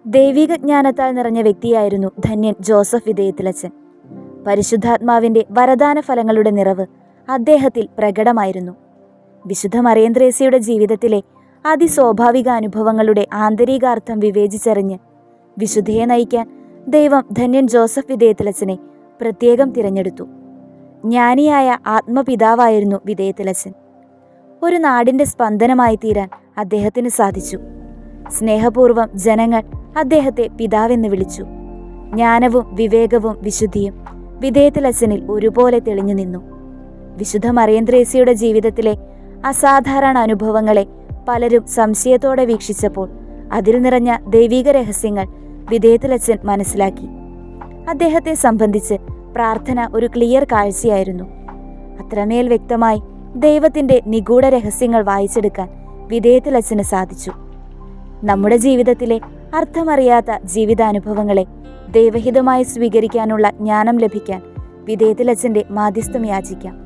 ദൈവിക ജ്ഞാനത്താൽ നിറഞ്ഞ വ്യക്തിയായിരുന്നു ധന്യൻ ജോസഫ് വിധേയത്തിലച്ചൻ. പരിശുദ്ധാത്മാവിന്റെ വരദാന ഫലങ്ങളുടെ നിറവ് അദ്ദേഹത്തിൽ പ്രകടമായിരുന്നു. വിശുദ്ധ മറിയന്ത്രേസ്യയുടെ ജീവിതത്തിലെ അതിസ്വാഭാവിക അനുഭവങ്ങളുടെ ആന്തരികാർത്ഥം വിവേചിച്ചറിഞ്ഞ് വിശുദ്ധയെ നയിക്കാൻ ദൈവം ധന്യൻ ജോസഫ് വിധേയത്തിലച്ചനെ പ്രത്യേകം തിരഞ്ഞെടുത്തു. ജ്ഞാനിയായ ആത്മപിതാവായിരുന്നു വിധേയത്തിലച്ചൻ. ഒരു നാടിന്റെ സ്പന്ദനമായി തീരാൻ അദ്ദേഹത്തിന് സാധിച്ചു. സ്നേഹപൂർവ്വം ജനങ്ങൾ അദ്ദേഹത്തെ പിതാവെന്ന് വിളിച്ചു. ജ്ഞാനവും വിവേകവും വിശുദ്ധിയും വിധേയത്തിലച്ചനിൽ ഒരുപോലെ തെളിഞ്ഞു നിന്നു. വിശുദ്ധ മറിയന്ത്രേസ്യയുടെ ജീവിതത്തിലെ അസാധാരണ അനുഭവങ്ങളെ പലരും സംശയത്തോടെ വീക്ഷിച്ചപ്പോൾ അതിൽ നിറഞ്ഞ ദൈവിക രഹസ്യങ്ങൾ വിധേയത്തിലച്ചൻ മനസ്സിലാക്കി. അദ്ദേഹത്തെ സംബന്ധിച്ച് പ്രാർത്ഥന ഒരു ക്ലിയർ കാഴ്ചയായിരുന്നു. അത്രമേൽ വ്യക്തമായി ദൈവത്തിന്റെ നിഗൂഢ രഹസ്യങ്ങൾ വായിച്ചെടുക്കാൻ വിധേയത്തിലച്ചന് സാധിച്ചു. നമ്മുടെ ജീവിതത്തിലെ അർത്ഥമറിയാത്ത ജീവിതാനുഭവങ്ങളെ ദൈവഹിതമായി സ്വീകരിക്കാനുള്ള ജ്ഞാനം ലഭിക്കാൻ വിധേയത്തിലച്ചന്റെ മാധ്യസ്ഥം യാചിക്കാം.